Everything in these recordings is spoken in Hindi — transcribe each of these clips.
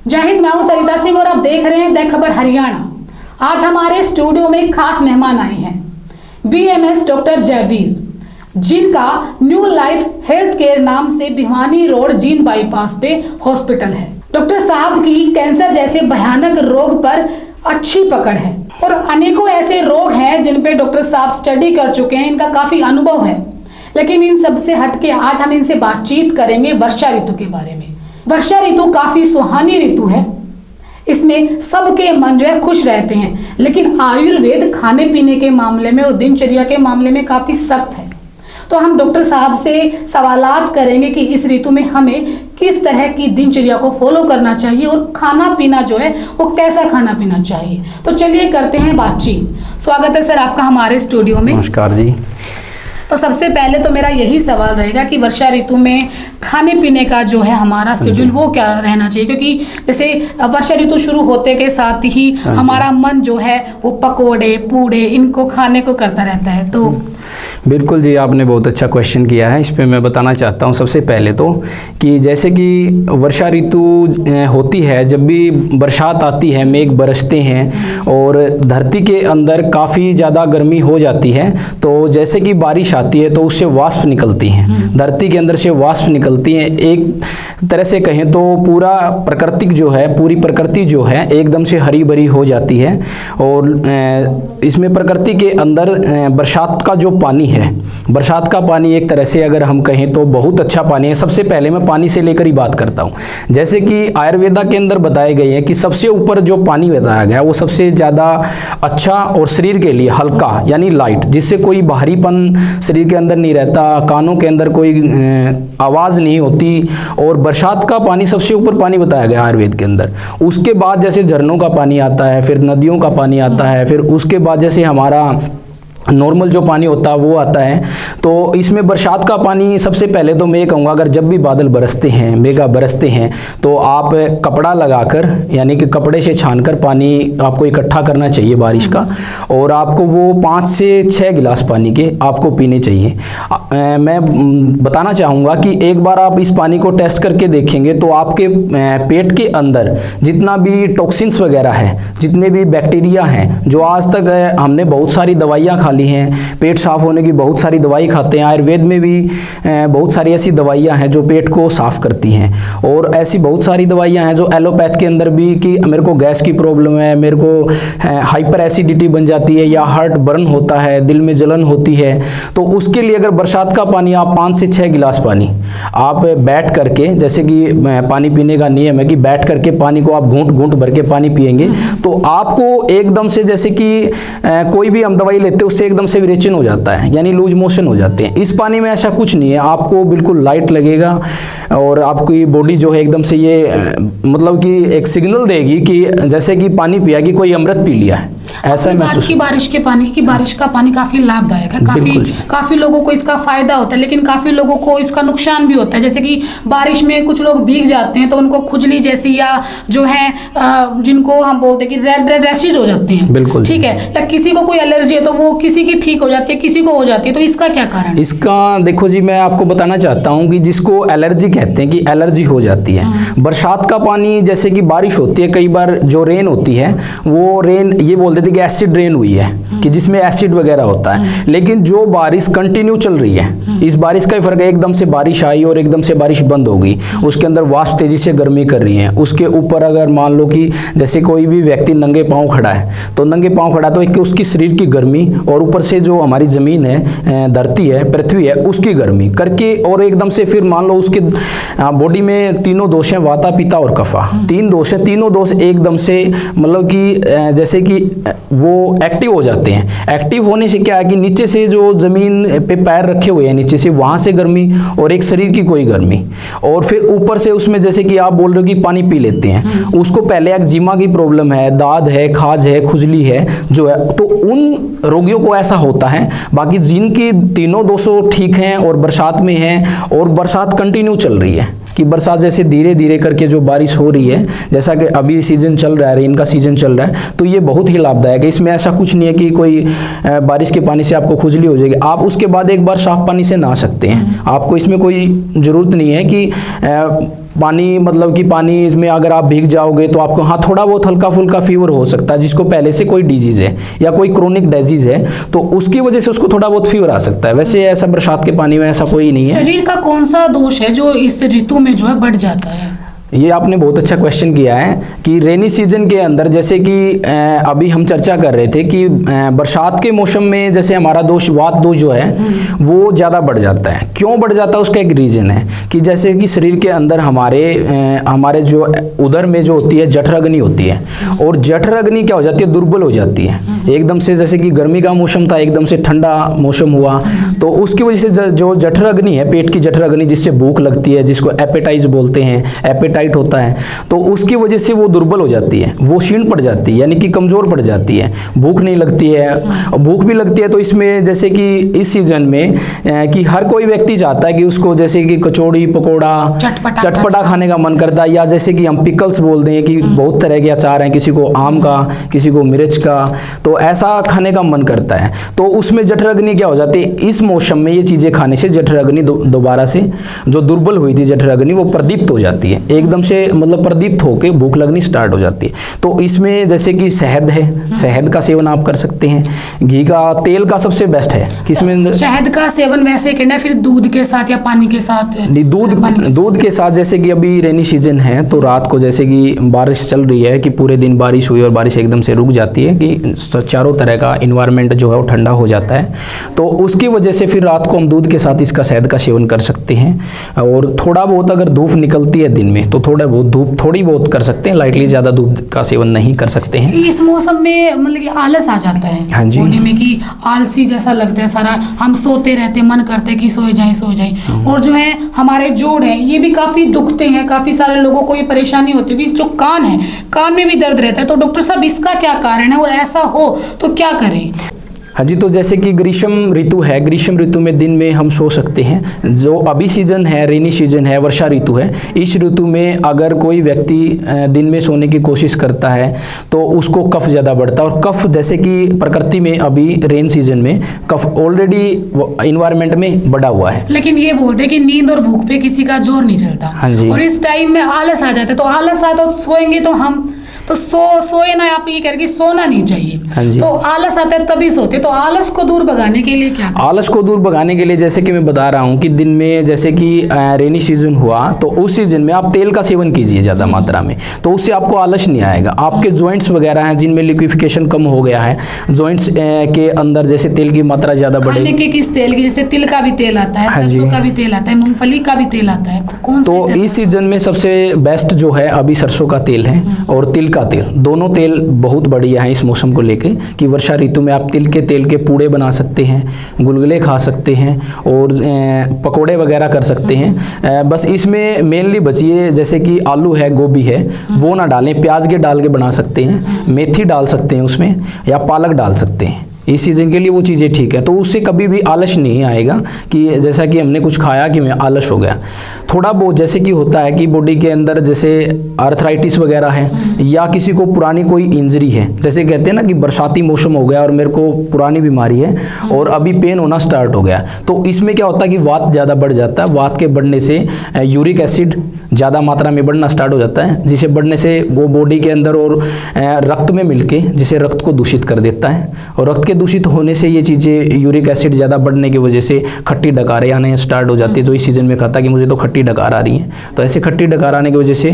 जय हिंद, मैं हूं सरिता सिंह और आप देख रहे हैं द खबर हरियाणा। आज हमारे स्टूडियो में खास मेहमान आए हैं BMS डॉक्टर जयवीर, जिनका न्यू लाइफ हेल्थ केयर नाम से भिवानी रोड जींद बाईपास पे हॉस्पिटल है। डॉक्टर साहब की कैंसर जैसे भयानक रोग पर अच्छी पकड़ है और अनेकों ऐसे रोग हैं जिन पे डॉक्टर साहब स्टडी कर चुके हैं, इनका काफी अनुभव है। लेकिन इन सबसे हटके आज हम इनसे बातचीत करेंगे वर्षा ऋतु के बारे में। वर्षा ऋतु काफी सुहानी ऋतु है, इसमें सबके मन जो है खुश रहते हैं, लेकिन आयुर्वेद खाने पीने के मामले में और दिनचर्या के मामले में काफी सख्त है। तो हम डॉक्टर साहब से सवालात करेंगे कि इस ऋतु में हमें किस तरह की दिनचर्या को फॉलो करना चाहिए और खाना पीना जो है वो कैसा खाना पीना चाहिए। तो चलिए करते हैं बातचीत। स्वागत है सर आपका हमारे स्टूडियो में। नमस्कार जी। तो सबसे पहले तो मेरा यही सवाल रहेगा कि वर्षा ऋतु में खाने पीने का जो है हमारा शेड्यूल वो क्या रहना चाहिए, क्योंकि जैसे वर्षा ऋतु शुरू होते के साथ ही हमारा मन जो है वो पकोड़े पूड़े इनको खाने को करता रहता है। तो बिल्कुल जी, आपने बहुत अच्छा क्वेश्चन किया है। इस पे मैं बताना चाहता हूँ सबसे पहले तो कि जैसे कि वर्षा ऋतु होती है, जब भी बरसात आती है, मेघ बरसते हैं और धरती के अंदर काफ़ी ज़्यादा गर्मी हो जाती है, तो जैसे कि बारिश आती है तो उससे वाष्प निकलती हैं, धरती के अंदर से वाष्प निकलती हैं। एक तरह से कहें तो पूरा प्राकृतिक जो है, पूरी प्रकृति जो है एकदम से हरी भरी हो जाती है। और इसमें प्रकृति के अंदर बरसात का जो पानी है, बरसात का पानी एक तरह से अगर हम कहें तो बहुत अच्छा पानी है। सबसे पहले मैं पानी से लेकर ही बात करता हूँ। जैसे कि आयुर्वेदा के अंदर बताए गए हैं कि सबसे ऊपर जो पानी बताया गया वो सबसे ज़्यादा अच्छा और शरीर के लिए हल्का यानी लाइट, जिससे कोई बाहरीपन शरीर के अंदर नहीं रहता, कानों के अंदर कोई आवाज़ नहीं होती। और बरसात का पानी सबसे ऊपर पानी बताया गया आयुर्वेद के अंदर। उसके बाद जैसे झरनों का पानी आता है, फिर नदियों का पानी आता है, फिर उसके बाद जैसे हमारा नॉर्मल जो पानी होता है वो आता है। तो इसमें बरसात का पानी सबसे पहले तो मैं ये कहूँगा, अगर जब भी बादल बरसते हैं, मेघा बरसते हैं, तो आप कपड़ा लगाकर यानी कि कपड़े से छानकर पानी आपको इकट्ठा करना चाहिए बारिश का, और आपको वो 5 से 6 गिलास पानी के आपको पीने चाहिए। मैं बताना चाहूँगा कि एक बार आप इस पानी को टेस्ट करके देखेंगे तो आपके पेट के अंदर जितना भी टॉक्सिन्स वगैरह है, जितने भी बैक्टीरिया हैं, जो आज तक हमने बहुत सारी दवाइयाँ खा ली हैं, पेट साफ होने की बहुत सारी दवाई खाते हैं, आयुर्वेद में भी बहुत सारी ऐसी दवाइयां हैं जो पेट को साफ करती हैं। और ऐसी बहुत सारी दवाइयां हैं जो एलोपैथ के अंदर भी, कि मेरे को गैस की प्रॉब्लम है, मेरे को हाइपर एसिडिटी बन जाती है, या हार्ट बर्न होता है, दिल में जलन होती है, तो उसके लिए अगर बरसात का पानी आप 5 से 6 गिलास पानी आप बैठ करके, जैसे कि पानी पीने का नियम है कि बैठ करके पानी को आप घूंट घूंट भर के पानी पिएंगे, तो आपको एकदम से, जैसे कि कोई भी हम दवाई लेते हैं उससे एकदम से विरेचन हो जाता है, यानी लूज मोशन हो जाते हैं। इस पानी में ऐसा कुछ नहीं है, आपको बिल्कुल लाइट लगेगा और आपकी बॉडी जो है एकदम से ये मतलब कि एक सिग्नल देगी कि जैसे कि पानी पिया, कि कोई अमृत पी लिया है, ऐसा महसूस। की बारिश के पानी की, बारिश का पानी काफी लाभदायक है, काफी लोगों को इसका फायदा होता है, लेकिन काफी लोगों को इसका नुकसान भी होता है। जैसे कि बारिश में कुछ लोग भीग जाते हैं तो उनको खुजली जैसी, या जो है जिनको हम बोलते हैं कि रेड रैशेज हो जाते हैं, बिल्कुल ठीक है, या किसी को कोई एलर्जी है तो वो किसी की ठीक हो जाती है, किसी को हो जाती है, तो इसका क्या कारण? इसका देखो जी, मैं आपको बताना चाहता हूँ कि जिसको एलर्जी कहते हैं, कि एलर्जी हो जाती है। बरसात का पानी, जैसे कि बारिश होती है, कई बार जो रेन होती है वो रेन ये बोल देते कि एसिड रेन हुई है, कि जिसमें एसिड वगैरह होता है। लेकिन जो बारिश कंटिन्यू चल रही है, इस बारिश का ही फर्क है, एकदम से बारिश आई और एकदम से बारिश बंद हो गई, उसके अंदर वाष्प तेजी से गर्मी कर रही है। उसके ऊपर अगर मान लो कि जैसे कोई भी व्यक्ति नंगे पाँव खड़ा है, तो नंगे पाँव खड़ा तो एक उसकी शरीर की गर्मी और ऊपर से जो हमारी जमीन है, धरती है, पृथ्वी है, उसकी गर्मी करके, और एकदम से फिर मान लो उसके बॉडी में तीनों दोष हैं, वाता पित्त और कफा, 3 दोष हैं। तीनों दोष एकदम से मतलब कि जैसे कि वो एक्टिव हो जाते हैं। एक्टिव होने से क्या है कि नीचे से जो जमीन पे पैर रखे हुए हैं नीचे से, वहां से गर्मी, और एक शरीर की कोई गर्मी, और फिर ऊपर से उसमें जैसे कि आप बोल रहे हो कि पानी पी लेते हैं, उसको पहले एक्जिमा की प्रॉब्लम है, दाद है, खाज है, खुजली है जो है, तो उन रोगियों को ऐसा होता है। बाकी जिनकी तीनों दोषों ठीक हैं और बरसात में हैं, और बरसात कंटिन्यू चल रही है, कि बरसात जैसे धीरे धीरे करके जो बारिश हो रही है, जैसा कि अभी सीजन चल रहा है, रेन का सीजन चल रहा है, तो ये बहुत ही लाभदायक है। इसमें ऐसा कुछ नहीं है कि कोई बारिश के पानी से आपको खुजली हो जाएगी। आप उसके बाद एक बार साफ पानी से नहा सकते हैं, आपको इसमें कोई ज़रूरत नहीं है कि पानी मतलब कि पानी इसमें अगर आप भीग जाओगे तो आपको हाँ थोड़ा बहुत हल्का फुल्का फीवर हो सकता है, जिसको पहले से कोई डिजीज है या कोई क्रोनिक डिजीज है तो उसकी वजह से उसको थोड़ा बहुत फीवर आ सकता है। वैसे ऐसा बरसात के पानी में ऐसा कोई नहीं है। शरीर का कौन सा दोष है जो इस ऋतु में जो है बढ़ जाता है? ये आपने बहुत अच्छा क्वेश्चन किया है कि रेनी सीजन के अंदर जैसे कि अभी हम चर्चा कर रहे थे कि बरसात के मौसम में जैसे हमारा दोष वात दोष जो है वो ज़्यादा बढ़ जाता है। क्यों बढ़ जाता है उसका एक रीज़न है कि जैसे कि शरीर के अंदर हमारे जो उदर में जो होती है जठर अग्नि होती है, और जठर अग्नि क्या हो जाती है, दुर्बल हो जाती है एकदम से। जैसे कि गर्मी का मौसम था, एकदम से ठंडा मौसम हुआ तो उसकी वजह से जो जठर अग्नि है, पेट की जठर अग्नि जिससे भूख लगती है, जिसको एपेटाइज बोलते हैं, एपेटाइट होता है, तो उसकी वजह से वो दुर्बल हो जाती है, वो क्षीण पड़ जाती है, यानी कि कमजोर पड़ जाती है, भूख नहीं लगती है। भूख भी लगती है तो इसमें जैसे कि इस सीजन में कि हर कोई व्यक्ति चाहता है कि उसको जैसे कि कचौड़ी पकौड़ा चटपटा खाने का मन करता है, या जैसे कि हम पिकल्स बोलते हैं कि बहुत तरह के अचार हैं, किसी को आम का, किसी को मिर्च का, तो ऐसा खाने का मन करता है। तो उसमें जठर अग्नि क्या हो जाती है, इस मौसम में ये चीजें खाने से जठर अग्नि दोबारा से जो दुर्बल हुई थी जठर अग्नि वो प्रदीप्त हो जाती है, एकदम से मतलब प्रदीप्त होकर भूख लगनी स्टार्ट हो जाती है। तो इसमें जैसे कि शहद है, शहद का सेवन आप कर सकते हैं। घी का तेल का सबसे बेस्ट है किसमें, शहद का सेवन वैसे करना है फिर दूध के साथ या पानी के साथ? नहीं, दूध के साथ। जैसे कि अभी रेनी सीजन है तो रात को जैसे कि बारिश चल रही है कि पूरे दिन बारिश हुई और बारिश एकदम से रुक जाती है कि चारों तरह का इन्वायरमेंट जो है वो ठंडा हो जाता है, तो उसकी वजह से फिर रात को हम दूध के साथ इसका शहद का सेवन कर सकते हैं। और थोड़ा बहुत अगर धूप निकलती है दिन में तो थोड़ा बहुत धूप थोड़ी बहुत कर सकते हैं, लाइटली ज़्यादा धूप का सेवन नहीं कर सकते हैं। इस मौसम में मतलब कि आलस आ जाता है हाँ जी, बॉडी में कि आलसी जैसा लगता है सारा, हम सोते रहते मन करते हैं कि सोए जाए। और जो है हमारे जोड़ है ये भी काफी दुखते हैं, काफी सारे लोगों को ये परेशानी होती है कि जो कान है, कान में भी दर्द रहता है। तो डॉक्टर साहब इसका क्या कारण है और ऐसा हो तो क्या करें? हाँ जी, तो जैसे कि ग्रीष्म ऋतु है, ग्रीष्म ऋतु में दिन में हम सो सकते हैं। जो अभी सीजन है, रेनी सीजन है, वर्षा ऋतु है, इस ऋतु में अगर कोई व्यक्ति दिन में सोने की कोशिश करता है तो उसको कफ ज़्यादा बढ़ता है। और कफ जैसे कि प्रकृति में अभी रेन सीजन में कफ ऑलरेडी इन्वायरमेंट में बढ़ा हुआ है। लेकिन ये बोलते हैं कि नींद और भूख पे किसी का जोर नहीं चलता। हाँ जी, और इस टाइम में आलस आ जाता है, तो आलस आए तो सोएंगे तो हम तो सोए ना, आप ये कह रहे कि सोना नहीं चाहिए। हाँ जी, तो आलस आता है तभी सोते। तो आलस को दूर भगाने के लिए क्या करें? आलस को दूर भगाने के लिए जैसे कि मैं बता रहा हूँ कि दिन में जैसे कि रेनी सीजन हुआ तो उस सीजन में आप तेल का सेवन कीजिए ज़्यादा मात्रा में, तो उससे आपको आलस नहीं आएगा। आपके जॉइंट्स वगैरह हैं जिनमें लिक्विफिकेशन कम हो गया है, जॉइंट्स के अंदर जैसे तेल की मात्रा ज़्यादा बढ़ेगी। खाने के किस तेल की? जैसे तिल का भी तेल आता है, सरसों का भी तेल आता है, मूंगफली का भी तेल आता है, कौन सा? तो इस सीजन में सबसे बेस्ट जो है अभी सरसों का तेल है और तिल का तेल, दोनों तेल बहुत बढ़िया है इस मौसम को लेके कि वर्षा ऋतु में आप तिल के तेल के पूड़े बना सकते हैं, गुलगुले खा सकते हैं और पकोड़े वगैरह कर सकते हैं। बस इसमें मेनली बचिए जैसे कि आलू है, गोभी है, वो ना डालें, प्याज के डाल के बना सकते हैं, मेथी डाल सकते हैं उसमें, या पालक डाल सकते हैं। इस सीज़न के लिए वो चीज़ें ठीक है, तो उससे कभी भी आलस नहीं आएगा कि जैसा कि हमने कुछ खाया कि मैं आलस हो गया। थोड़ा बहुत जैसे कि होता है कि बॉडी के अंदर जैसे आर्थराइटिस वगैरह है या किसी को पुरानी कोई इंजरी है, जैसे कहते हैं ना कि बरसाती मौसम हो गया और मेरे को पुरानी बीमारी है और अभी पेन होना स्टार्ट हो गया, तो इसमें क्या होता है कि वात ज़्यादा बढ़ जाता है। वात के बढ़ने से यूरिक एसिड ज़्यादा मात्रा में बढ़ना स्टार्ट हो जाता है, जिसे बढ़ने से वो बॉडी के अंदर और रक्त में मिलके जिसे रक्त को दूषित कर देता है, और रक्त के दूषित होने से ये चीज़ें यूरिक एसिड ज़्यादा बढ़ने की वजह से खट्टी डकारें आने स्टार्ट हो जाती है। जो इस सीज़न में कहता है कि मुझे तो खट्टी डकार आ रही है, तो ऐसे खट्टी डकार आने की वजह से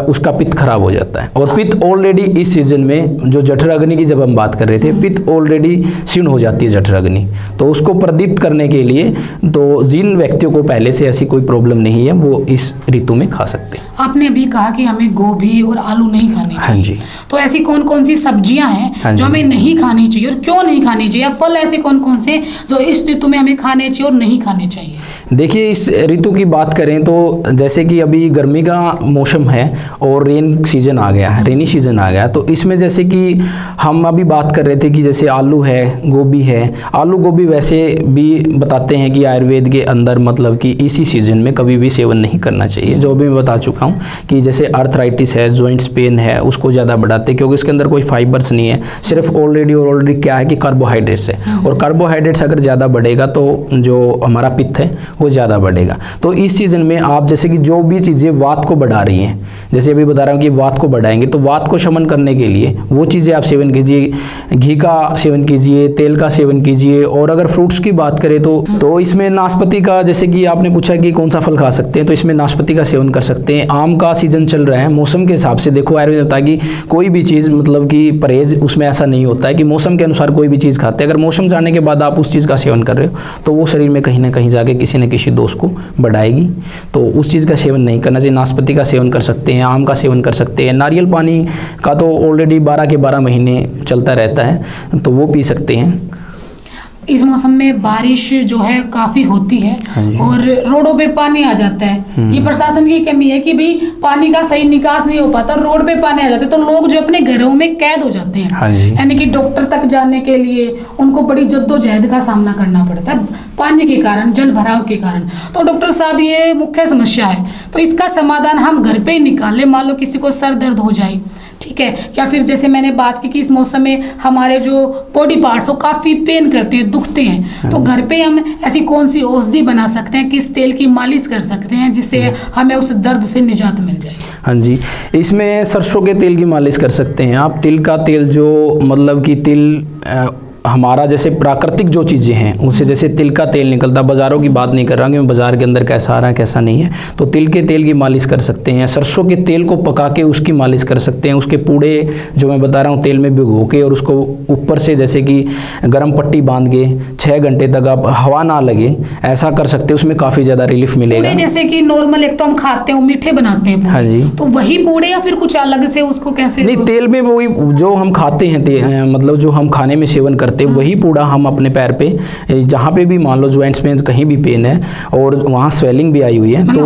उसका पित्त खराब हो जाता है। और पित्त ऑलरेडी इस सीज़न में जो जठर अग्नि की जब हम बात कर रहे थे, पित्त ऑलरेडी क्षीण हो जाती है जठर अग्नि, तो उसको प्रदीप्त करने के लिए तो जिन व्यक्तियों को पहले से ऐसी कोई प्रॉब्लम नहीं है वो इस ऋतु में खा सकते हैं। आपने अभी कहा कि हमें गोभी और आलू नहीं खाने चाहिए। हाँ जी, तो ऐसी कौन कौन सी सब्जियां हैं हाँ जो हमें नहीं खानी चाहिए और क्यों नहीं खानी चाहिए? फल ऐसे कौन कौन से जो इस ऋतु में हमें खाने चाहिए और नहीं खाने चाहिए? देखिए, इस ऋतु की बात करें तो जैसे कि अभी गर्मी का मौसम है और रेन सीजन आ गया है, रेनी सीजन आ गया, तो इसमें जैसे कि हम अभी बात कर रहे थे कि जैसे आलू है, गोभी है। आलू गोभी वैसे भी बताते हैं कि आयुर्वेद के अंदर मतलब कि इसी सीजन में कभी भी सेवन नहीं करना चाहिए। जो भी मैं बता चुका हूँ कि जैसे आर्थराइटिस है, जॉइंट्स पेन है, उसको ज़्यादा बढ़ाते हैं क्योंकि इसके अंदर कोई फाइबर्स नहीं है, सिर्फ ऑलरेडी क्या है कि कि कार्बोहाइड्रेट्स है, और कार्बोहाइड्रेट्स अगर ज़्यादा बढ़ेगा तो जो हमारा पित्त है वो ज़्यादा बढ़ेगा। तो इस सीज़न में आप जैसे कि जो भी चीज़ें वात को बढ़ा रही हैं, जैसे अभी बता रहा हूँ कि वात को बढ़ाएंगे, तो वात को शमन करने के लिए वो चीज़ें आप सेवन कीजिए। घी का सेवन कीजिए, तेल का सेवन कीजिए। और अगर फ्रूट्स की बात करें तो इसमें नाशपाती का, जैसे कि आपने पूछा कि कौन सा फल खा सकते हैं, तो इसमें नाशपाती का सेवन कर सकते हैं। आम का सीजन चल रहा है, मौसम के हिसाब से देखो आयुर्वेद होता है कि कोई भी चीज़ मतलब कि परहेज उसमें ऐसा नहीं होता है कि मौसम के अनुसार कोई भी चीज़ खाते हैं। अगर मौसम जाने के बाद आप उस चीज़ का सेवन कर रहे हो तो वो शरीर में कहीं ना कहीं जाके किसी न किसी दोष को बढ़ाएगी, तो उस चीज़ का सेवन नहीं करना चाहिए। नाशपाती का सेवन कर सकते हैं, आम का सेवन कर सकते हैं। नारियल पानी का तो ऑलरेडी 12 के 12 महीने चलता रहता है, तो वो पी सकते हैं। इस मौसम में बारिश जो है काफी होती है और रोडों पे पानी आ जाता है। ये प्रशासन की कमी है कि भाई पानी का सही निकास नहीं हो पाता, रोड पे पानी आ जाता है तो लोग जो अपने घरों में कैद हो जाते हैं। यानी कि डॉक्टर तक जाने के लिए उनको बड़ी जद्दोजहद का सामना करना पड़ता है पानी के कारण, जल भराव के कारण। तो डॉक्टर साहब ये मुख्य समस्या है, तो इसका समाधान हम घर पे ही निकालें। मान लो किसी को सर दर्द हो जाए, ठीक है, या फिर जैसे मैंने बात की कि इस मौसम में हमारे जो बॉडी पार्ट्स हो काफ़ी पेन करते हैं, दुखते हैं, तो घर पे हम ऐसी कौन सी औषधि बना सकते हैं, किस तेल की मालिश कर सकते हैं जिससे हमें उस दर्द से निजात मिल जाए? हाँ जी, इसमें सरसों के तेल की मालिश कर सकते हैं आप। तिल का तेल जो मतलब कि तिल हमारा जैसे प्राकृतिक जो चीज़ें हैं उनसे जैसे तिल का तेल निकलता, बाज़ारों की बात नहीं कर रहा कि मैं बाज़ार के अंदर कैसा आ रहा है कैसा नहीं है, तो तिल के तेल की मालिश कर सकते हैं। सरसों के तेल को पका के उसकी मालिश कर सकते हैं। उसके पूड़े जो मैं बता रहा हूँ तेल में भिगो के और उसको ऊपर से जैसे कि गर्म पट्टी बांध के 6 घंटे तक आप हवा ना लगे ऐसा कर सकते हैं, उसमें काफ़ी ज़्यादा रिलीफ मिलेगा। जैसे कि नॉर्मल एक तो हम खाते हैं मीठे बनाते हैं, हाँ जी, तो वही पूड़े या फिर कुछ अलग से उसको कैसे? नहीं, तेल में वही जो हम खाते हैं मतलब जो हम खाने में सेवन करते हैं वही पूड़ा हम अपने पैर पे जहाँ पे भी मान लो ज्वाइंट्स में कहीं भी पेन है और वहाँ स्वेलिंग भी आई हुई है तो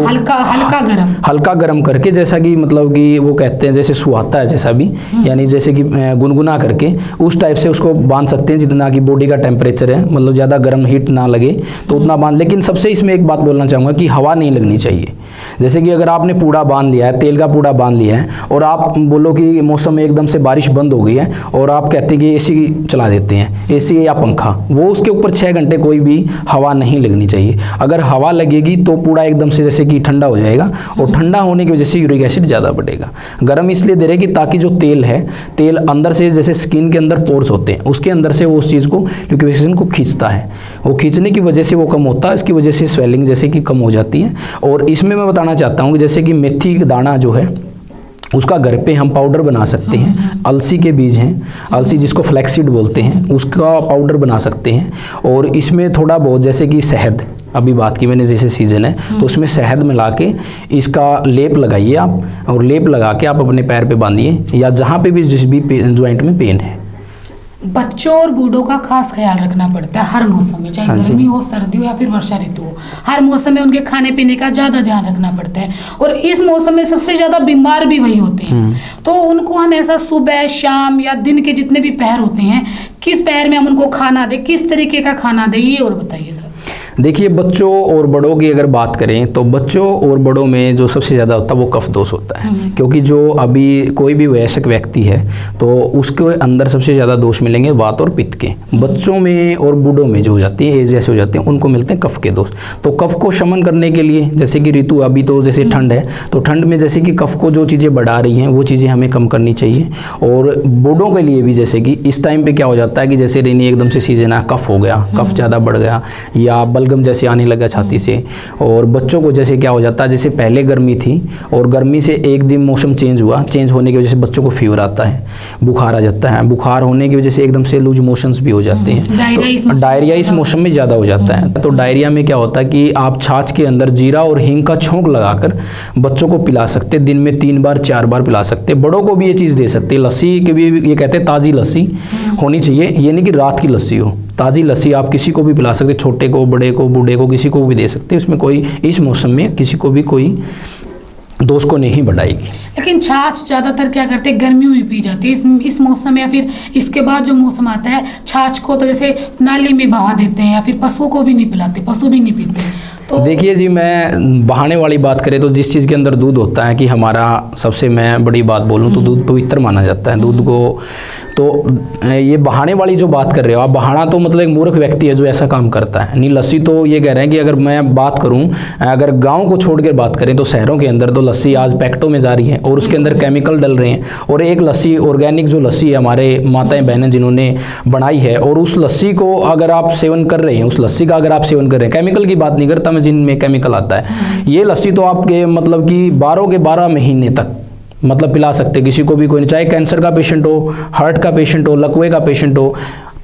हल्का गरम करके, जैसा कि मतलब कि वो कहते हैं जैसे सुहाता है जैसा भी, यानी जैसे कि गुनगुना करके उस टाइप से उसको बांध सकते हैं। जितना कि बॉडी का टेम्परेचर है मतलब ज़्यादा गर्म हीट ना लगे तो उतना बांध। लेकिन सबसे इसमें एक बात बोलना चाहूँगा कि हवा नहीं लगनी चाहिए। जैसे कि अगर आपने पूड़ा बांध लिया है, तेल का पूड़ा बांध लिया है और आप बोलो कि मौसम में एकदम से बारिश बंद हो गई है और आप कहते हैं कि एसी चला देते हैं, एसी या पंखा, वो उसके ऊपर 6 घंटे कोई भी हवा नहीं लगनी चाहिए। अगर हवा लगेगी तो पूरा एकदम से जैसे कि ठंडा हो जाएगा और ठंडा होने की वजह से यूरिक एसिड ज़्यादा बढ़ेगा। गर्म इसलिए दे रहे कि ताकि जो तेल है, तेल अंदर से जैसे स्किन के अंदर पोर्स होते हैं उसके अंदर से वो उस चीज़ को यूरिक एसिड को खींचता है, वो खींचने की वजह से वो कम होता है, इसकी वजह से स्वेलिंग जैसे कि कम हो जाती है। और इसमें मैं बताना चाहता हूँ कि जैसे कि मेथी का दाना जो है उसका घर पे हम पाउडर बना सकते हैं। अलसी के बीज हैं, अलसी जिसको फ्लैक्सीड बोलते हैं, उसका पाउडर बना सकते हैं। और इसमें थोड़ा बहुत जैसे कि शहद, अभी बात की मैंने जैसे सीजन है तो उसमें शहद मिला के इसका लेप लगाइए आप, और लेप लगा के आप अपने पैर पे बांधिए या जहाँ पे भी जिस भी ज्वाइंट में पेन है। बच्चों और बूढ़ों का खास ख्याल रखना पड़ता है हर मौसम में, चाहे गर्मी हो, सर्दी हो या फिर वर्षा ऋतु हो। हर मौसम में उनके खाने पीने का ज़्यादा ध्यान रखना पड़ता है और इस मौसम में सबसे ज़्यादा बीमार भी वही होते हैं। तो उनको हम ऐसा सुबह शाम या दिन के जितने भी पहर होते हैं, किस पहर में हम उनको खाना दें, किस तरीके का खाना दें, ये और बताइए सर। देखिए, बच्चों और बड़ों की अगर बात करें तो बच्चों और बड़ों में जो सबसे ज़्यादा होता है वो कफ दोष होता है, क्योंकि जो अभी कोई भी वयस्क व्यक्ति है तो उसके अंदर सबसे ज़्यादा दोष मिलेंगे वात और पित्त के। बच्चों में और बूढ़ों में जो हो जाती है, एज जैसे हो जाते हैं, उनको मिलते हैं कफ के दोष। तो कफ को शमन करने के लिए जैसे कि ऋतु अभी तो जैसे ठंड है तो ठंड में जैसे कि कफ को जो चीज़ें बढ़ा रही हैं वो चीज़ें हमें कम करनी चाहिए। और बूढ़ों के लिए भी जैसे कि इस टाइम पे क्या हो जाता है कि जैसे रेनी एकदम से सीजन है, कफ हो गया, कफ ज़्यादा बढ़ गया या बलगम जैसे आने लगा छाती से। और बच्चों को जैसे क्या हो जाता है, जैसे पहले गर्मी थी और गर्मी से एक दिन मौसम चेंज हुआ, चेंज होने की वजह से बच्चों को फीवर आता है, बुखार आ जाता है, बुखार होने की वजह से एकदम से लूज मोशंस भी हो जाते हैं। तो डायरिया इस मौसम में ज़्यादा हो जाता है। तो डायरिया में क्या होता है कि आप छाछ के अंदर जीरा और हींग का छोंक लगाकर बच्चों को पिला सकते, दिन में 3 बार 4 बार पिला सकते। बड़ों को भी ये चीज़ दे सकते। लस्सी के भी ये कहते हैं ताज़ी लस्सी होनी चाहिए, ये नहीं कि रात की लस्सी हो, ताज़ी लस्सी आप किसी को भी पिला सकते, छोटे को, बड़े को, बूढ़े को, किसी को भी दे सकते हैं। उसमें कोई इस मौसम में किसी को भी कोई दोष को नहीं बढ़ाएगी। लेकिन छाछ ज़्यादातर क्या करते हैं, गर्मियों में पी जाती है। इस मौसम में या फिर इसके बाद जो मौसम आता है, छाछ को तो जैसे नाली में बहा देते हैं या फिर पशुओं को भी नहीं पिलाते, पशु भी नहीं पीते। तो देखिए जी, मैं बहाने वाली बात करें तो जिस चीज़ के अंदर दूध होता है, कि हमारा सबसे मैं बड़ी बात बोलूँ तो दूध पवित्र माना जाता है। दूध को तो ये बहाने वाली जो बात कर रहे हो आप, बहाना तो मतलब एक मूर्ख व्यक्ति है जो ऐसा काम करता है। नहीं, लस्सी तो ये कह रहे हैं कि अगर मैं बात करूं, अगर गांव को छोड़ कर बात करें तो शहरों के अंदर तो लस्सी आज पैकेटों में जा रही है और उसके अंदर केमिकल डल रहे हैं। और एक लस्सी ऑर्गेनिक जो लस्सी है हमारे माताएं बहनें जिन्होंने बनाई है, और उस लस्सी को अगर आप सेवन कर रहे हैं, उस लस्सी का अगर आप सेवन कर रहे हैं, केमिकल की बात नहीं करता मैं जिनमें केमिकल आता है, ये लस्सी तो आपके मतलब कि 12 के 12 महीने तक मतलब पिला सकते किसी को भी, कोई नहीं, चाहे कैंसर का पेशेंट हो, हार्ट का पेशेंट हो, लकवे का पेशेंट हो।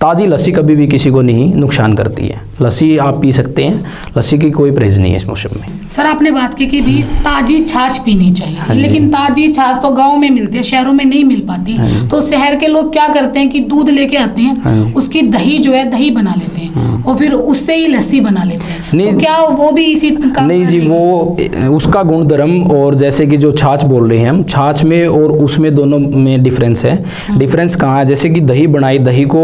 ताज़ी लस्सी कभी भी किसी को नहीं नुकसान करती है। लस्सी आप पी सकते हैं, लस्सी की कोई परहेज नहीं है इस मौसम में। सर आपने बात की कि भी ताज़ी छाछ पीनी चाहिए, लेकिन ताज़ी छाछ तो गांव में मिलती है, शहरों में नहीं मिल पाती। तो शहर के लोग क्या करते हैं कि दूध लेके आते हैं, उसकी दही जो है दही बना लेते हैं और फिर उससे ही लस्सी बना लेते हैं। तो क्या वो भी इसी काम? नहीं जी, वो उसका गुणधर्म और जैसे कि जो छाछ बोल रहे हैं हम, छाछ में और उसमें दोनों में डिफरेंस है। डिफरेंस कहाँ है? जैसे कि दही बनाई, दही को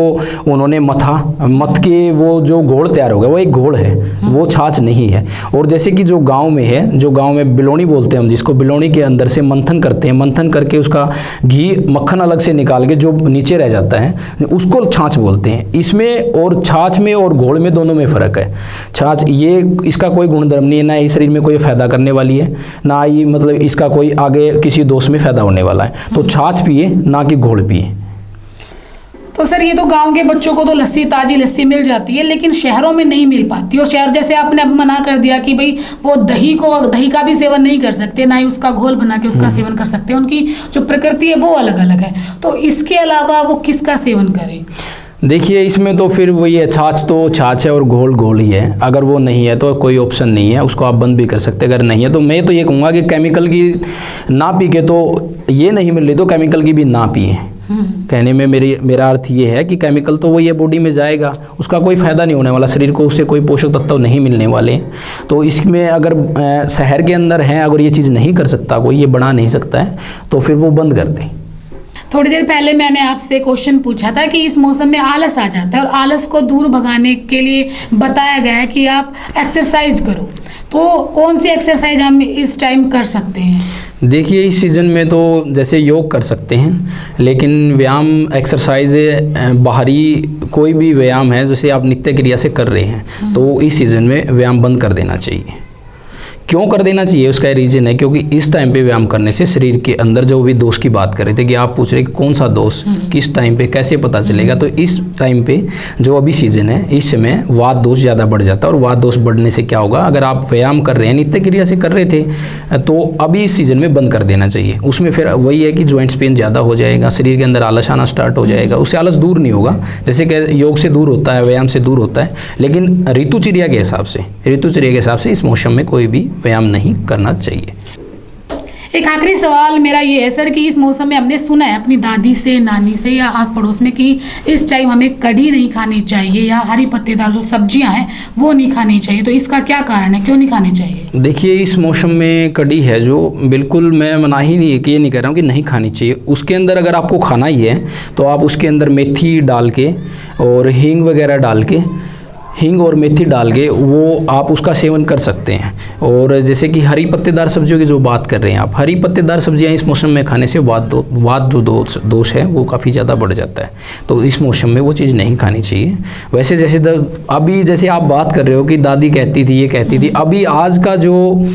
उन्होंने मथ के वो जो घोल तैयार हो गया, वो एक घोल है, वो छाछ नहीं है। और जैसे कि जो गांव में है, जो गांव में बिलोनी बोलते हैं हम, जिसको बिलोनी के अंदर से मंथन करते हैं, मंथन करके उसका घी मक्खन अलग से निकाल के जो नीचे रह जाता है उसको छाछ बोलते हैं। इसमें और छाछ में और घोल में दोनों में फ़र्क है। छाछ ये इसका कोई गुणधर्म नहीं है, ना ही शरीर में कोई फ़ायदा करने वाली है, ना ही मतलब इसका कोई आगे किसी दोष में फ़ायदा होने वाला है। तो छाछ पिए, ना कि घोल पिए। तो सर ये तो गांव के बच्चों को तो लस्सी, ताजी लस्सी मिल जाती है, लेकिन शहरों में नहीं मिल पाती। और शहर जैसे आपने अब मना कर दिया कि भाई वो दही का भी सेवन नहीं कर सकते, ना ही उसका घोल बना के उसका सेवन कर सकते हैं, उनकी जो प्रकृति है वो अलग अलग है। तो इसके अलावा वो किसका सेवन करें? देखिए, इसमें तो फिर वही है, छाछ तो छाछ है और घोल ही है। अगर वो नहीं है तो कोई ऑप्शन नहीं है, उसको आप बंद भी कर सकते हैं। अगर नहीं है तो मैं तो ये कहूँगा कि केमिकल की ना पी के, तो ये नहीं मिल रही तो केमिकल की भी ना पिए। कहने में मेरा अर्थ ये है कि केमिकल तो वो ये बॉडी में जाएगा, उसका कोई फ़ायदा नहीं होने वाला, शरीर को उससे कोई पोषक तत्व नहीं मिलने वाले। तो इसमें अगर शहर के अंदर है, अगर ये चीज़ नहीं कर सकता कोई, ये बना नहीं सकता है, तो फिर वो बंद कर दें। थोड़ी देर पहले मैंने आपसे क्वेश्चन पूछा था कि इस मौसम में आलस आ जाता है और आलस को दूर भगाने के लिए बताया गया है कि आप एक्सरसाइज करो। तो कौन सी एक्सरसाइज हम इस टाइम कर सकते हैं? देखिए, इस सीज़न में तो जैसे योग कर सकते हैं, लेकिन व्यायाम एक्सरसाइज बाहरी कोई भी व्यायाम है जैसे आप नित्य क्रिया से कर रहे हैं, तो इस सीज़न में व्यायाम बंद कर देना चाहिए। क्यों कर देना चाहिए? उसका रीज़न है क्योंकि इस टाइम पे व्यायाम करने से शरीर के अंदर जो भी दोष की बात कर रहे थे कि आप पूछ रहे कि कौन सा दोष किस टाइम पे कैसे पता चलेगा, तो इस टाइम पे जो अभी सीजन है, इस समय वात दोष ज़्यादा बढ़ जाता है। और वात दोष बढ़ने से क्या होगा, अगर आप व्यायाम कर रहे हैं, नित्य क्रिया से कर रहे थे, तो अभी इस सीज़न में बंद कर देना चाहिए। उसमें फिर वही है कि जॉइंट्स पेन ज़्यादा हो जाएगा, शरीर के अंदर आलस आना स्टार्ट हो जाएगा। उससे आलस दूर नहीं होगा, जैसे कि योग से दूर होता है, व्यायाम से दूर होता है, लेकिन ऋतुचर्या के हिसाब से इस मौसम में कोई भी व्यायाम नहीं करना चाहिए। एक आखिरी सवाल मेरा ये है सर कि इस मौसम में हमने सुना है अपनी दादी से, नानी से या आस पड़ोस में कि इस टाइम हमें कढ़ी नहीं खानी चाहिए या हरी पत्तेदार जो सब्जियां हैं वो नहीं खानी चाहिए। तो इसका क्या कारण है, क्यों नहीं खानी चाहिए? देखिए, इस मौसम में कढ़ी है जो बिल्कुल मैं मना ही नहीं, ये नहीं कह रहा हूँ कि नहीं खानी चाहिए। उसके अंदर अगर आपको खाना ही है तो आप उसके अंदर मेथी डाल के और हींग वगैरह डाल के, हींग और मेथी डाल के वो आप उसका सेवन कर सकते हैं। और जैसे कि हरी पत्तेदार सब्जियों की जो बात कर रहे हैं आप, हरी पत्तेदार सब्जियां इस मौसम में खाने से वात जो दोष है वो काफ़ी ज़्यादा बढ़ जाता है। तो इस मौसम में वो चीज़ नहीं खानी चाहिए। वैसे जैसे अभी जैसे आप बात कर रहे हो कि दादी कहती थी, ये कहती थी, अभी आज का जो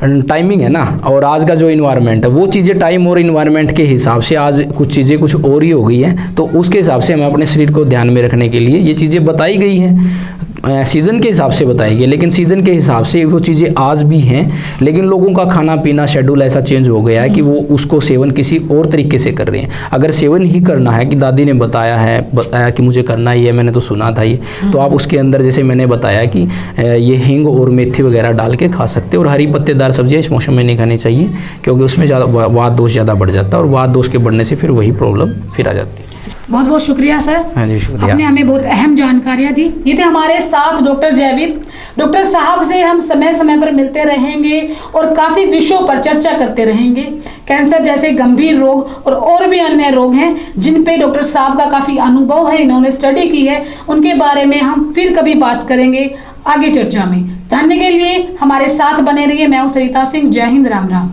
टाइमिंग है ना और आज का जो इन्वायरमेंट है, वो चीज़ें टाइम और इन्वायरमेंट के हिसाब से आज कुछ चीज़ें कुछ और ही हो गई हैं। तो उसके हिसाब से हमें अपने शरीर को ध्यान में रखने के लिए ये चीज़ें बताई गई हैं, सीज़न के हिसाब से बताई गई। लेकिन सीज़न के हिसाब से वो चीज़ें आज भी हैं, लेकिन लोगों का खाना पीना शेड्यूल ऐसा चेंज हो गया है कि वो उसको सेवन किसी और तरीके से कर रहे हैं। अगर सेवन ही करना है कि दादी ने बताया कि मुझे करना ही है, मैंने तो सुना था ये, तो आप उसके अंदर जैसे मैंने बताया कि ये हींग और मेथी वगैरह डाल के खा सकते हैं। और हरी पत्तेदार सब्जियां इस मौसम में नहीं खानी चाहिए क्योंकि उसमें ज़्यादा वात दोष ज़्यादा बढ़ जाता है और वात दोष के बढ़ने से फिर वही प्रॉब्लम फिर आ जाती है। बहुत बहुत शुक्रिया सर। हाँ जी, शुक्रिया। आपने हमें बहुत अहम जानकारियाँ दी। ये थे हमारे साथ डॉक्टर जयवीर, डॉक्टर साहब से हम समय समय पर मिलते रहेंगे और काफ़ी विषयों पर चर्चा करते रहेंगे। कैंसर जैसे गंभीर रोग और भी अन्य रोग हैं जिन पे डॉक्टर साहब का काफ़ी अनुभव है, इन्होंने स्टडी की है, उनके बारे में हम फिर कभी बात करेंगे आगे चर्चा में। जानने के लिए हमारे साथ बने रहिए। मैं हूं सरिता सिंह। जय हिंद, राम राम।